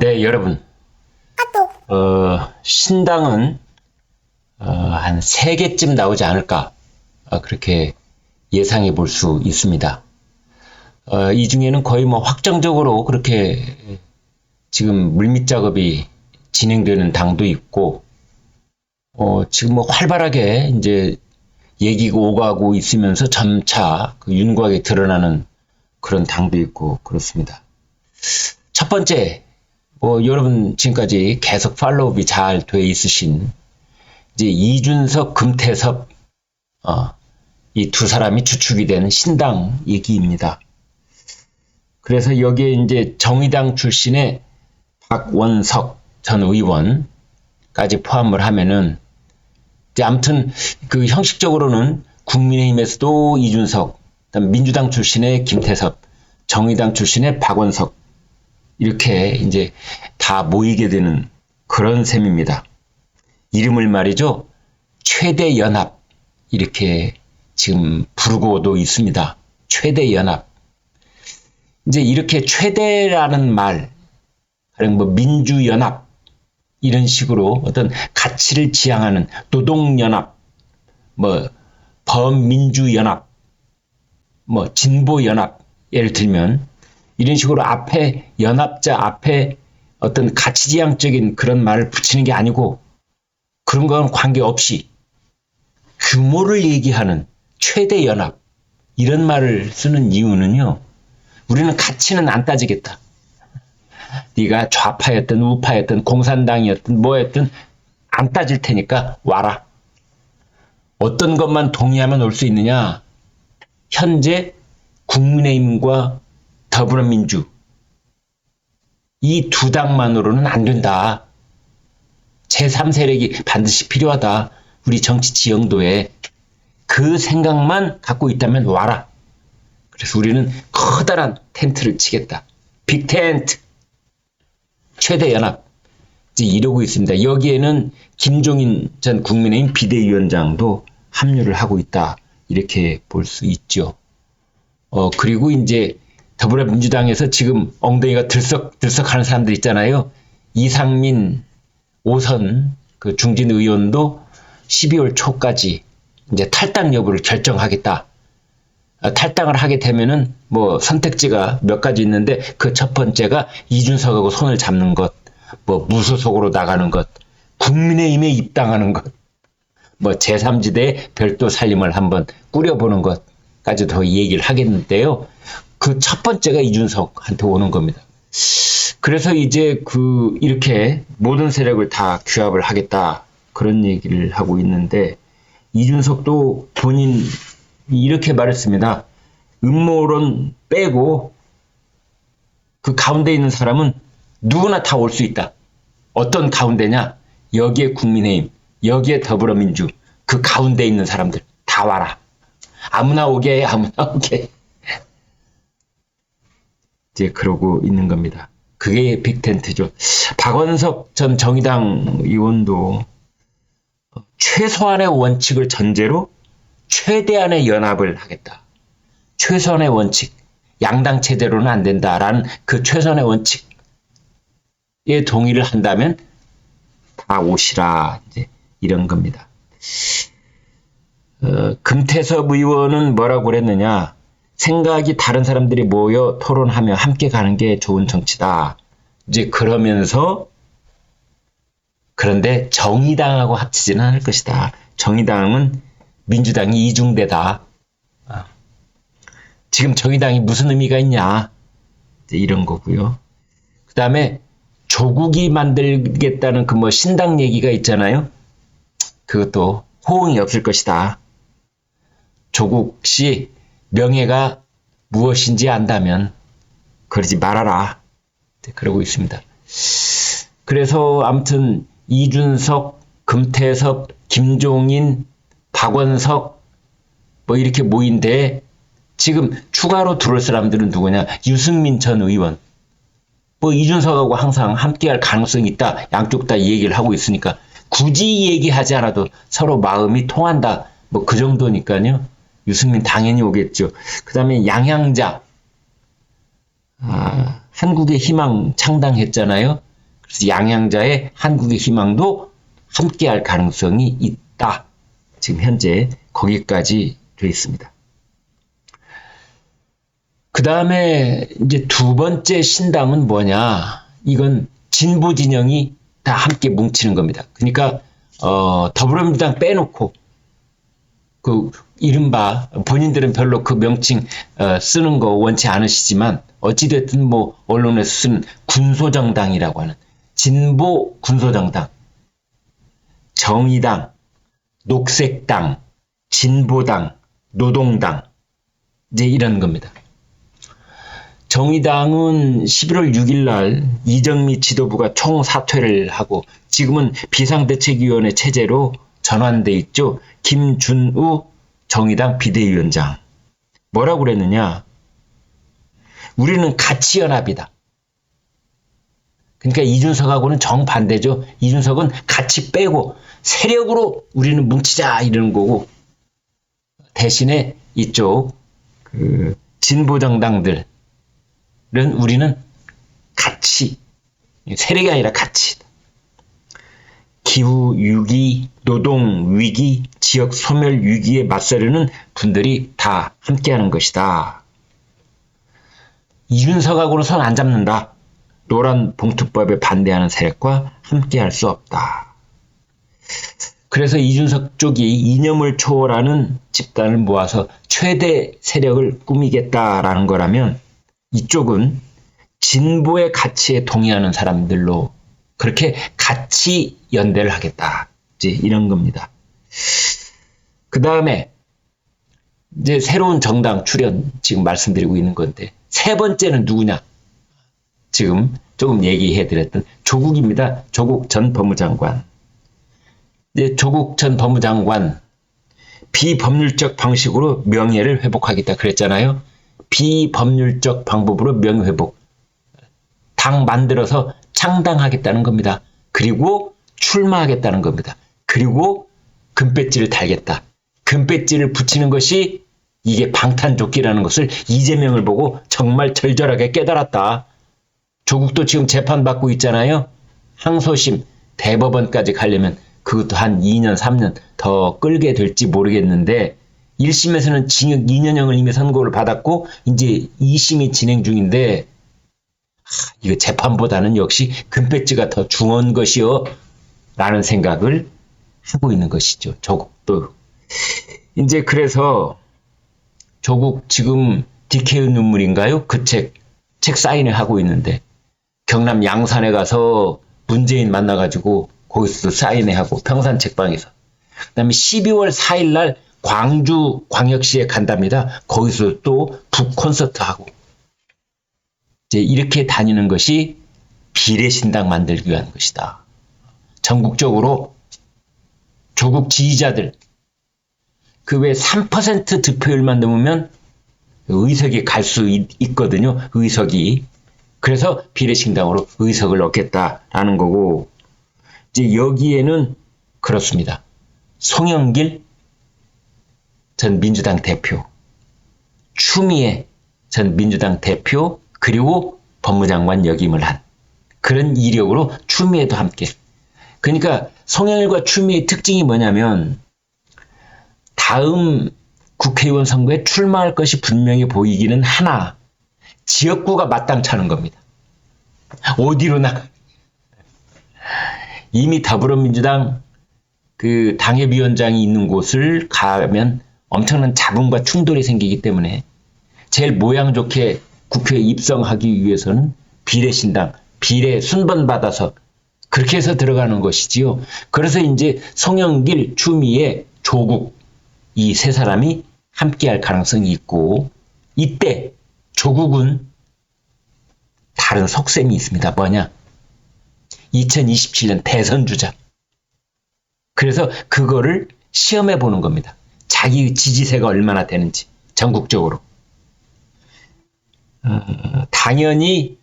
네, 여러분. 신당은 한 3개쯤 나오지 않을까, 그렇게 예상해 볼 수 있습니다. 이 중에는 거의 뭐 확정적으로 그렇게 지금 물밑 작업이 진행되는 당도 있고, 지금 뭐 활발하게 이제 얘기가 오가고 있으면서 점차 그 윤곽이 드러나는 그런 당도 있고 그렇습니다. 첫 번째, 여러분 지금까지 계속 팔로우업이 잘 돼 있으신 이제 이준석, 금태섭 이 두 사람이 주축이 되는 신당 얘기입니다. 그래서 여기에 이제 정의당 출신의 박원석 전 의원까지 포함을 하면은 이제 아무튼 그 형식적으로는 국민의힘에서도 이준석, 그다음 민주당 출신의 김태섭, 정의당 출신의 박원석 이렇게 이제 다 모이게 되는 그런 셈입니다. 이름을 말이죠. 최대연합 이렇게 지금 부르고도 있습니다. 최대연합. 이제 이렇게 최대라는 말, 뭐 민주연합 이런 식으로 어떤 가치를 지향하는 노동연합, 뭐 범민주연합, 뭐 진보연합 예를 들면 이런 식으로 앞에 연합자 앞에 어떤 가치지향적인 그런 말을 붙이는 게 아니고 그런 건 관계없이 규모를 얘기하는 최대연합 이런 말을 쓰는 이유는요. 우리는 가치는 안 따지겠다. 네가 좌파였든 우파였든 공산당이었든 뭐였든 안 따질 테니까 와라. 어떤 것만 동의하면 올 수 있느냐. 현재 국민의힘과 더불어민주 이 두 당만으로는 안 된다. 제3세력이 반드시 필요하다. 우리 정치 지형도에 그 생각만 갖고 있다면 와라. 그래서 우리는 커다란 텐트를 치겠다. 빅텐트 최대연합 이제 이러고 있습니다. 여기에는 김종인 전 국민의힘 비대위원장도 합류를 하고 있다. 이렇게 볼 수 있죠. 그리고 이제 더불어민주당에서 지금 엉덩이가 들썩하는 사람들 있잖아요. 이상민 5선 그 중진 의원도 12월 초까지 이제 탈당 여부를 결정하겠다. 탈당을 하게 되면은 뭐 선택지가 몇 가지 있는데 그 첫 번째가 이준석하고 손을 잡는 것, 뭐 무소속으로 나가는 것, 국민의힘에 입당하는 것, 뭐 제3지대에 별도 살림을 한번 꾸려보는 것까지도 얘기를 하겠는데요. 그 첫 번째가 이준석한테 오는 겁니다. 그래서 이제 이렇게 모든 세력을 다 규합을 하겠다. 그런 얘기를 하고 있는데 이준석도 본인 이렇게 말했습니다. 음모론 빼고 그 가운데 있는 사람은 누구나 다 올 수 있다. 어떤 가운데냐? 여기에 국민의힘, 여기에 더불어민주, 그 가운데 있는 사람들 다 와라. 아무나 오게, 아무나 오게. 이제 그러고 있는 겁니다. 그게 빅텐트죠. 박원석 전 정의당 의원도 최소한의 원칙을 전제로 최대한의 연합을 하겠다. 최소한의 원칙, 양당 체제로는 안 된다라는 그 최소한의 원칙에 동의를 한다면 다 오시라 이제 이런 겁니다. 금태섭 의원은 뭐라고 그랬느냐? 생각이 다른 사람들이 모여 토론하며 함께 가는 게 좋은 정치다. 이제 그러면서 그런데 정의당하고 합치지는 않을 것이다. 정의당은 민주당이 이중대다. 지금 정의당이 무슨 의미가 있냐? 이런 거고요. 그 다음에 조국이 만들겠다는 그 뭐 신당 얘기가 있잖아요. 그것도 호응이 없을 것이다. 조국 씨 명예가 무엇인지 안다면 그러지 말아라. 그러고 있습니다. 그래서 아무튼 이준석, 금태섭, 김종인, 박원석 뭐 이렇게 모인데 지금 추가로 들어올 사람들은 누구냐? 유승민 전 의원. 뭐 이준석하고 항상 함께할 가능성이 있다. 양쪽 다 얘기를 하고 있으니까 굳이 얘기하지 않아도 서로 마음이 통한다. 뭐 그 정도니까요. 유승민 당연히 오겠죠. 그 다음에 양향자 한국의 희망 창당했잖아요. 그래서 양양자의 한국의 희망도 함께할 가능성이 있다. 지금 현재 거기까지 되어 있습니다. 그 다음에 이제 두 번째 신당은 뭐냐? 이건 진보 진영이 다 함께 뭉치는 겁니다. 그러니까 더불어민주당 빼놓고 그 이른바 본인들은 별로 그 명칭 쓰는 거 원치 않으시지만 어찌됐든 뭐 언론에서 쓰는 군소정당이라고 하는 진보 군소정당, 정의당, 녹색당, 진보당, 노동당 이제 이런 겁니다. 정의당은 11월 6일 날 이정미 지도부가 총사퇴를 하고 지금은 비상대책위원회 체제로 전환돼 있죠. 김준우 정의당 비대위원장. 뭐라고 그랬느냐? 우리는 가치연합이다. 그러니까 이준석하고는 정반대죠. 이준석은 가치 빼고 세력으로 우리는 뭉치자 이러는 거고 대신에 이쪽 진보정당들은 우리는 가치, 세력이 아니라 가치다. 기후위기, 노동위기, 지역 소멸 위기에 맞서려는 분들이 다 함께하는 것이다. 이준석하고는 손 안 잡는다. 노란 봉투법에 반대하는 세력과 함께할 수 없다. 그래서 이준석 쪽이 이념을 초월하는 집단을 모아서 최대 세력을 꾸미겠다라는 거라면 이쪽은 진보의 가치에 동의하는 사람들로 그렇게 같이 연대를 하겠다. 이제 이런 겁니다. 그 다음에 이제 새로운 정당 출현 지금 말씀드리고 있는 건데 세 번째는 누구냐? 지금 조금 얘기해드렸던 조국입니다. 조국 전 법무장관. 이제 조국 전 법무장관 비법률적 방식으로 명예를 회복하겠다 그랬잖아요. 비법률적 방법으로 명예회복. 당 만들어서 창당하겠다는 겁니다. 그리고 출마하겠다는 겁니다. 그리고 금배지를 달겠다. 금배지를 붙이는 것이 이게 방탄조끼라는 것을 이재명을 보고 정말 절절하게 깨달았다. 조국도 지금 재판받고 있잖아요. 항소심, 대법원까지 가려면 그것도 한 2년, 3년 더 끌게 될지 모르겠는데 1심에서는 징역 2년형을 이미 선고를 받았고 이제 2심이 진행 중인데 이거 재판보다는 역시 금배지가 더 중요한 것이요 라는 생각을 하고 있는 것이죠. 조국도. 이제 그래서 조국 지금 DK의 눈물인가요? 그 책 사인을 하고 있는데 경남 양산에 가서 문재인 만나가지고 거기서도 사인회 하고 평산책방에서 그 다음에 12월 4일 날 광주 광역시에 간답니다. 거기서 또 북 콘서트 하고 이제 이렇게 다니는 것이 비례신당 만들기 위한 것이다. 전국적으로 조국 지지자들 그 외 3% 득표율만 넘으면 의석이 갈 수 있거든요. 의석이. 그래서 비례신당으로 의석을 얻겠다라는 거고 이제 여기에는 그렇습니다. 송영길 전 민주당 대표, 추미애 전 민주당 대표 그리고 법무장관 역임을 한 그런 이력으로 추미애도 함께. 그러니까 송영길과 추미애의 특징이 뭐냐면 다음 국회의원 선거에 출마할 것이 분명히 보이기는 하나 지역구가 마땅찮은 겁니다. 어디로 나가? 이미 더불어민주당 그 당협위원장이 있는 곳을 가면 엄청난 잡음과 충돌이 생기기 때문에 제일 모양 좋게 국회에 입성하기 위해서는 비례신당, 비례 순번 받아서 그렇게 해서 들어가는 것이지요. 그래서 이제 송영길, 추미애, 조국 이 세 사람이 함께할 가능성이 있고 이때 조국은 다른 속셈이 있습니다. 뭐냐? 2027년 대선 주자. 그래서 그거를 시험해 보는 겁니다. 자기 지지세가 얼마나 되는지 전국적으로. 당연히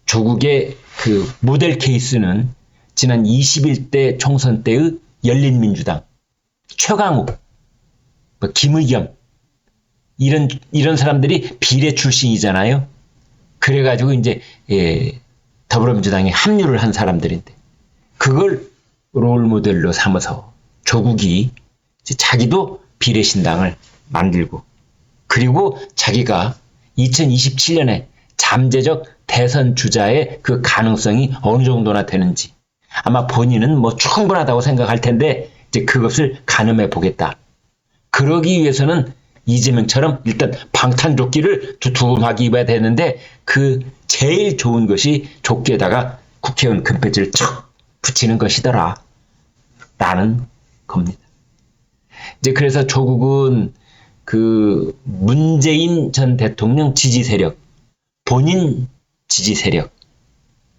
조국의 그 모델 케이스는 지난 21대 총선 때의 열린민주당 최강욱, 김의겸 이런 사람들이 비례 출신이잖아요. 그래가지고 이제 더불어민주당에 합류를 한 사람들인데 그걸 롤 모델로 삼아서 조국이 이제 자기도 비례신당을 만들고 그리고 자기가 2027년에 잠재적 대선 주자의 그 가능성이 어느 정도나 되는지 아마 본인은 뭐 충분하다고 생각할 텐데 이제 그것을 가늠해 보겠다. 그러기 위해서는 이재명처럼 일단 방탄조끼를 두툼하게 입어야 되는데 그 제일 좋은 것이 조끼에다가 국회의원 금배지를 척 붙이는 것이더라. 라는 겁니다. 이제 그래서 조국은 그 문재인 전 대통령 지지 세력, 본인 지지 세력,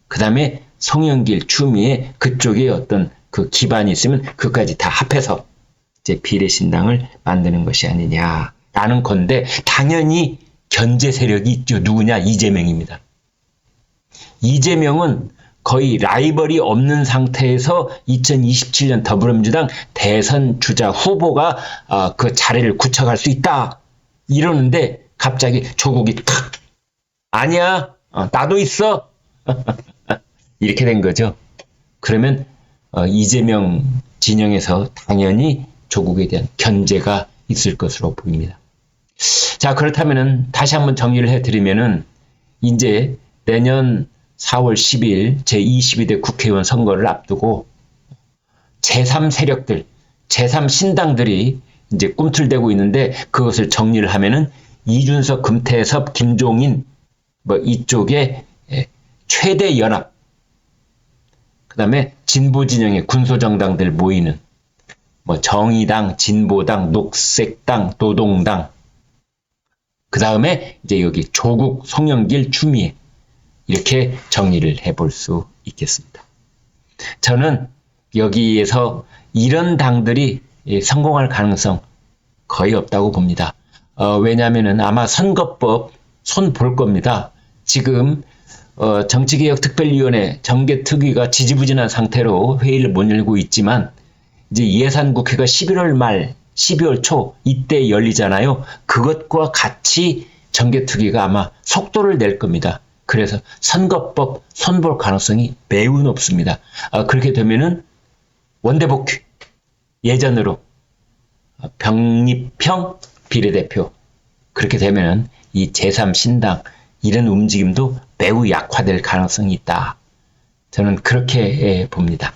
그 다음에 송영길, 추미애 그쪽에 어떤 그 기반이 있으면 그까지 다 합해서 이제 비례신당을 만드는 것이 아니냐라는 건데 당연히 견제 세력이 있죠. 누구냐? 이재명입니다. 이재명은 거의 라이벌이 없는 상태에서 2027년 더불어민주당 대선 주자 후보가 그 자리를 굳혀갈 수 있다 이러는데 갑자기 조국이 탁 아니야 나도 있어 이렇게 된 거죠. 그러면 이재명 진영에서 당연히 조국에 대한 견제가 있을 것으로 보입니다. 자, 그렇다면은 다시 한번 정리를 해드리면은 이제 내년 4월 10일 제22대 국회의원 선거를 앞두고 제3세력들, 제3신당들이 이제 꿈틀대고 있는데 그것을 정리를 하면은 이준석, 금태섭, 김종인 뭐 이쪽에 최대 연합, 그 다음에 진보 진영의 군소정당들 모이는 뭐 정의당, 진보당, 녹색당, 노동당, 그 다음에 이제 여기 조국, 송영길, 추미애 이렇게 정리를 해볼 수 있겠습니다. 저는 여기에서 이런 당들이 성공할 가능성 거의 없다고 봅니다. 왜냐하면 아마 선거법 손 볼 겁니다. 지금 정치개혁특별위원회 정개특위가 지지부진한 상태로 회의를 못 열고 있지만 이제 예산국회가 11월 말 12월 초 이때 열리잖아요. 그것과 같이 정개특위가 아마 속도를 낼 겁니다. 그래서 선거법 손볼 가능성이 매우 높습니다. 그렇게 되면은 원대복귀 예전으로 병립형 비례대표 그렇게 되면은 이 제3신당 이런 움직임도 매우 약화될 가능성이 있다. 저는 그렇게 봅니다.